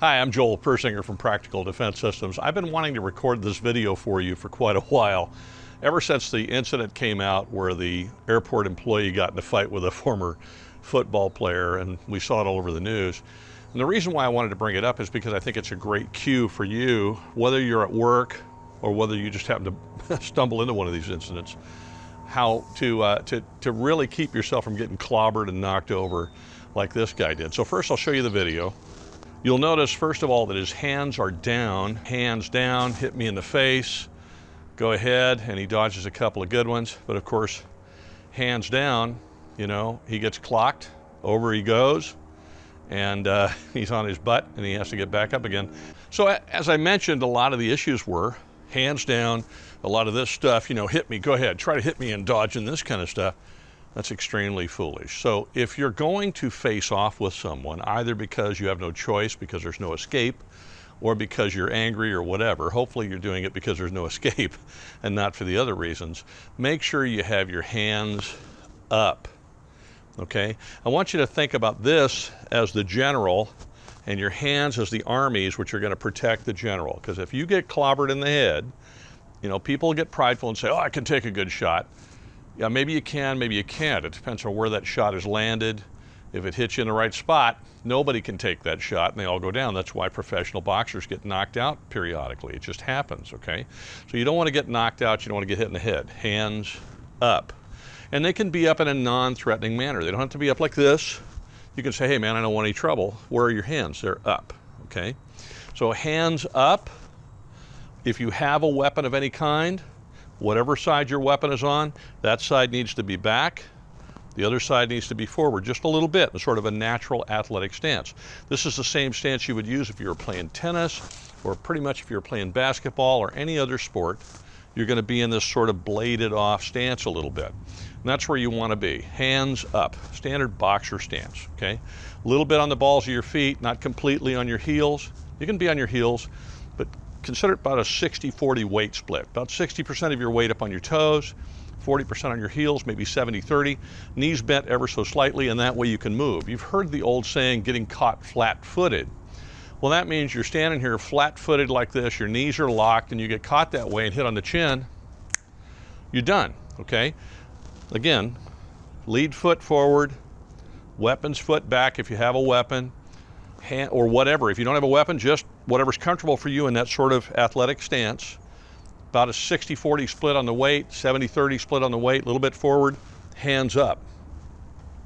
Hi, I'm Joel Persinger from Practical Defense Systems. I've been wanting to record this video for you for quite a while, ever since the incident came out where the airport employee got in a fight with a former football player, and we saw it all over the news. And the reason why I wanted to bring it up is because I think it's a great cue for you, whether you're at work or whether you just happen to stumble into one of these incidents, how to really keep yourself from getting clobbered and knocked over like this guy did. So first I'll show you the video. You'll notice, first of all, that his hands are down. Hands down, hit me in the face. Go ahead, and he dodges a couple of good ones. But of course, hands down, you know, he gets clocked, over he goes, and he's on his butt, and he has to get back up again. So as I mentioned, a lot of the issues were hands down, a lot of this stuff, you know, hit me, go ahead, try to hit me and dodge and this kind of stuff. That's extremely foolish. So if you're going to face off with someone, either because you have no choice, because there's no escape, or because you're angry or whatever, hopefully you're doing it because there's no escape and not for the other reasons, make sure you have your hands up, okay? I want you to think about this as the general and your hands as the armies, which are going to protect the general. Because if you get clobbered in the head, you know, people get prideful and say, oh, I can take a good shot. Yeah, maybe you can, maybe you can't. It depends on where that shot is landed. If it hits you in the right spot, nobody can take that shot and they all go down. That's why professional boxers get knocked out periodically. It just happens, okay? So you don't want to get knocked out, you don't want to get hit in the head. Hands up. And they can be up in a non-threatening manner. They don't have to be up like this. You can say, hey man, I don't want any trouble. Where are your hands? They're up, okay? So hands up. If you have a weapon of any kind, whatever side your weapon is on, that side needs to be back. The other side needs to be forward just a little bit, in sort of a natural athletic stance. This is the same stance you would use if you were playing tennis, or pretty much if you're playing basketball or any other sport. You're going to be in this sort of bladed off stance a little bit. And that's where you want to be. Hands up, standard boxer stance, okay? A little bit on the balls of your feet, not completely on your heels. You can be on your heels, but consider it about a 60-40 weight split. About 60% of your weight up on your toes, 40% on your heels, maybe 70-30. Knees bent ever so slightly, and that way you can move. You've heard the old saying, getting caught flat-footed. Well, that means you're standing here flat-footed like this, your knees are locked, and you get caught that way and hit on the chin, you're done, okay? Again, lead foot forward, weapons foot back if you have a weapon, hand, or whatever. If you don't have a weapon, just whatever's comfortable for you in that sort of athletic stance. About a 60-40 split on the weight, 70-30 split on the weight, a little bit forward, hands up.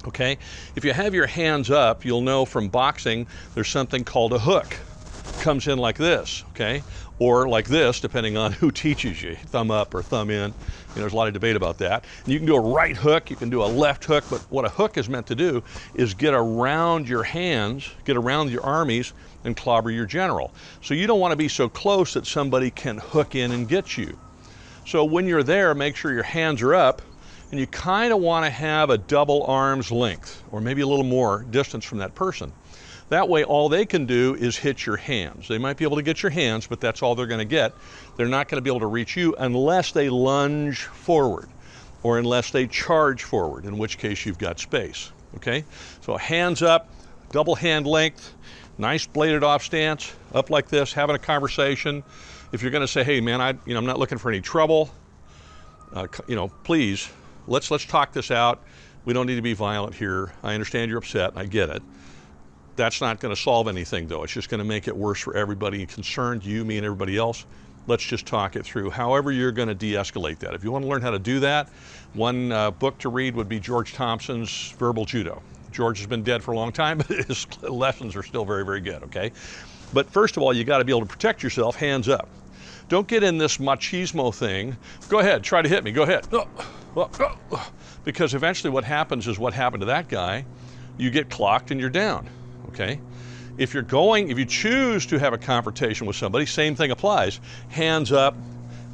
Okay? If you have your hands up, you'll know from boxing there's something called a hook. Comes in like this, okay? Or like this, depending on who teaches you, thumb up or thumb in. You know, there's a lot of debate about that. And you can do a right hook, you can do a left hook, but what a hook is meant to do is get around your hands, get around your armies, and clobber your general. So you don't want to be so close that somebody can hook in and get you. So when you're there, make sure your hands are up, and you kind of want to have a double arm's length, or maybe a little more distance from that person. That way, all they can do is hit your hands. They might be able to get your hands, but that's all they're going to get. They're not going to be able to reach you unless they lunge forward, or unless they charge forward, in which case you've got space, okay? So hands up, double hand length, nice bladed off stance, up like this, having a conversation. If you're going to say, hey man, I'm not looking for any trouble, you know, please, let's talk this out. We don't need to be violent here. I understand you're upset, I get it. That's not going to solve anything though. It's just going to make it worse for everybody concerned, you, me, and everybody else. Let's just talk it through. However you're going to de-escalate that. If you want to learn how to do that, one book to read would be George Thompson's Verbal Judo. George has been dead for a long time, but his lessons are still very, very good, okay? But first of all, you got to be able to protect yourself, hands up. Don't get in this machismo thing. Go ahead, try to hit me, go ahead. Because eventually what happens is what happened to that guy. You get clocked and you're down, okay? If you choose to have a confrontation with somebody, same thing applies. Hands up,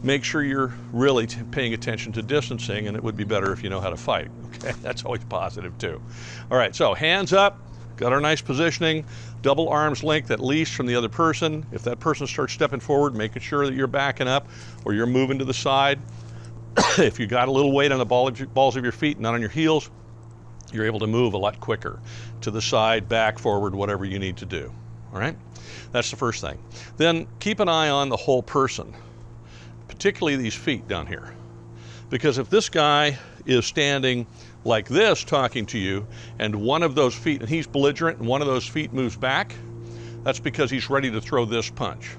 make sure you're really paying attention to distancing, and it would be better if you know how to fight, okay? That's always positive too. All right, so hands up, got our nice positioning, double arm's length at least from the other person. If that person starts stepping forward, making sure that you're backing up or you're moving to the side. If you got a little weight on the balls of your feet, not on your heels, you're able to move a lot quicker to the side, back, forward, whatever you need to do. all right? That's the first thing. Then keep an eye on the whole person, particularly these feet down here. Because if this guy is standing like this talking to you, and one of those feet, and he's belligerent, and one of those feet moves back, that's because he's ready to throw this punch.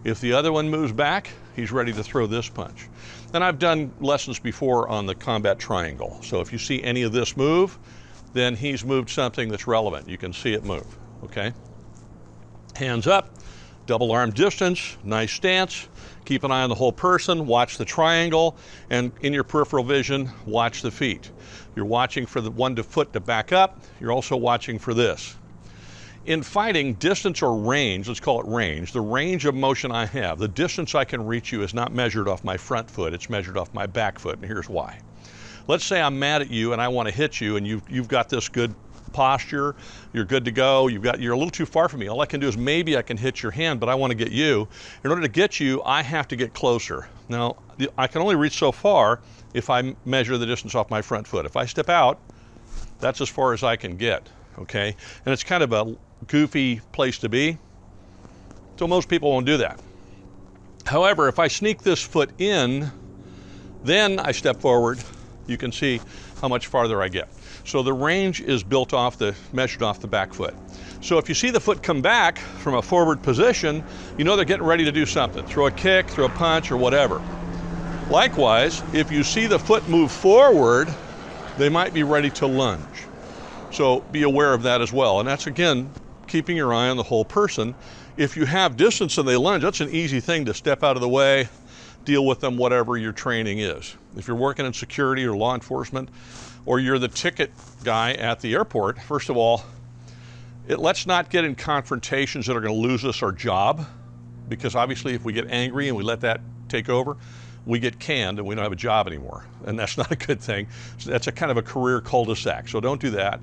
If the other one moves back, he's ready to throw this punch. And I've done lessons before on the combat triangle. So if you see any of this move, then he's moved something that's relevant. You can see it move, okay? Hands up, double arm distance, nice stance. Keep an eye on the whole person, watch the triangle, and in your peripheral vision, watch the feet. You're watching for the foot to back up. You're also watching for this. In fighting, distance or range, let's call it range, the range of motion I have, the distance I can reach you is not measured off my front foot, it's measured off my back foot, and here's why. Let's say I'm mad at you and I want to hit you, and you've got this good posture, you're good to go, you're a little too far from me. All I can do is maybe I can hit your hand, but I want to get you. In order to get you, I have to get closer. Now, I can only reach so far if I measure the distance off my front foot. If I step out, that's as far as I can get, okay? And it's kind of a goofy place to be, so most people won't do that. However, if I sneak this foot in, then I step forward, you can see how much farther I get. So the range is measured off the back foot. So if you see the foot come back from a forward position, you know they're getting ready to do something. Throw a kick, throw a punch, or whatever. Likewise, if you see the foot move forward, they might be ready to lunge. So be aware of that as well. And that's, again, keeping your eye on the whole person. If you have distance and they lunge, that's an easy thing to step out of the way, deal with them, whatever your training is. If you're working in security or law enforcement, or you're the ticket guy at the airport, first of all, let's not get in confrontations that are going to lose us our job, because obviously if we get angry and we let that take over, we get canned and we don't have a job anymore, and that's not a good thing. So that's a kind of a career cul-de-sac, so don't do that.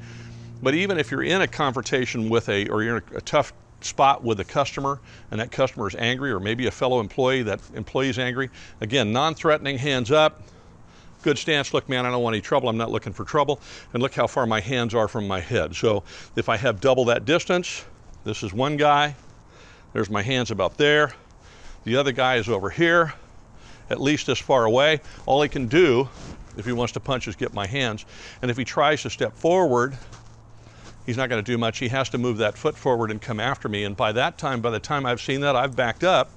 But even if you're in a confrontation or you're in a tough spot with a customer, and that customer is angry, or maybe a fellow employee, that employee is angry, again, non-threatening, hands up, good stance. Look, man, I don't want any trouble. I'm not looking for trouble. And look how far my hands are from my head. So if I have double that distance, this is one guy, there's my hands about there. The other guy is over here, at least this far away. All he can do, if he wants to punch, is get my hands. And if he tries to step forward, he's not going to do much. He has to move that foot forward and come after me. And by the time I've seen that, I've backed up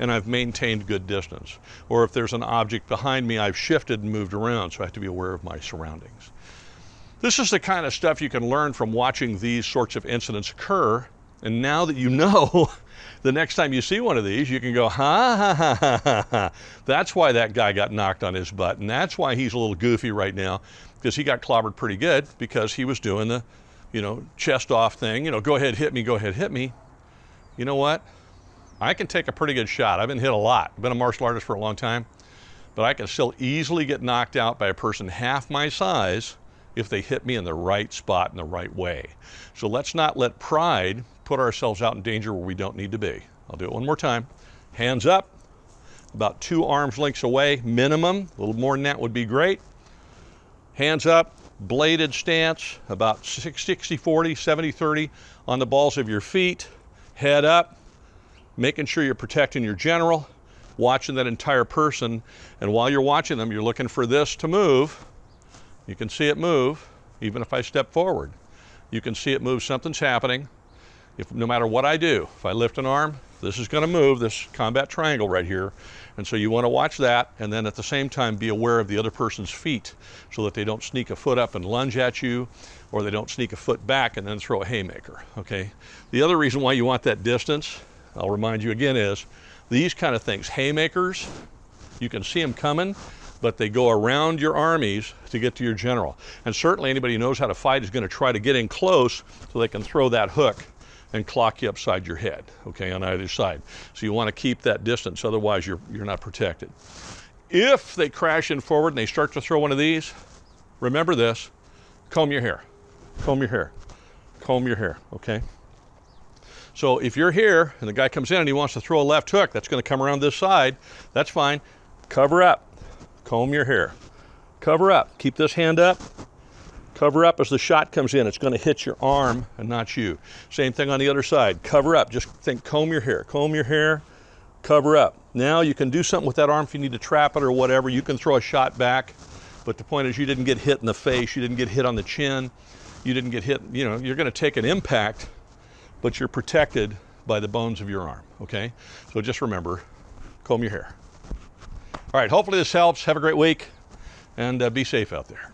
and I've maintained good distance. Or if there's an object behind me, I've shifted and moved around, so I have to be aware of my surroundings. This is the kind of stuff you can learn from watching these sorts of incidents occur. And now that you know, the next time you see one of these, you can go, ha, ha, ha, ha, ha. That's why that guy got knocked on his butt. And that's why he's a little goofy right now, because he got clobbered pretty good because he was doing the, chest off thing, go ahead, hit me, go ahead, hit me. You know what? I can take a pretty good shot. I've been hit a lot. I've been a martial artist for a long time, but I can still easily get knocked out by a person half my size if they hit me in the right spot in the right way. So let's not let pride put ourselves out in danger where we don't need to be. I'll do it one more time. Hands up, about 2 arms lengths away, minimum. A little more than that would be great. Hands up, bladed stance, about 60-40, 70-30 on the balls of your feet. Head up, making sure you're protecting your general, watching that entire person. And while you're watching them, you're looking for this to move. You can see it move, even if I step forward. You can see it move, something's happening. No matter what I do, if I lift an arm, this is going to move, this combat triangle right here. And so you want to watch that, and then at the same time be aware of the other person's feet so that they don't sneak a foot up and lunge at you, or they don't sneak a foot back and then throw a haymaker, okay? The other reason why you want that distance, I'll remind you again, is these kind of things. Haymakers, you can see them coming, but they go around your armies to get to your general. And certainly anybody who knows how to fight is going to try to get in close so they can throw that hook and clock you upside your head, okay, on either side. So you want to keep that distance, otherwise you're not protected. If they crash in forward and they start to throw one of these, remember this, comb your hair, comb your hair, comb your hair, okay? So if you're here and the guy comes in and he wants to throw a left hook, that's going to come around this side, that's fine. Cover up, comb your hair, cover up, keep this hand up, Cover up as the shot comes in. It's going to hit your arm and not you. Same thing on the other side. Cover up. Just think, comb your hair, cover up. Now you can do something with that arm if you need to trap it or whatever. You can throw a shot back, but the point is you didn't get hit in the face, you didn't get hit on the chin, you didn't get hit, you know, you're going to take an impact, but you're protected by the bones of your arm, okay? So just remember, comb your hair. All right, hopefully this helps. Have a great week, and be safe out there.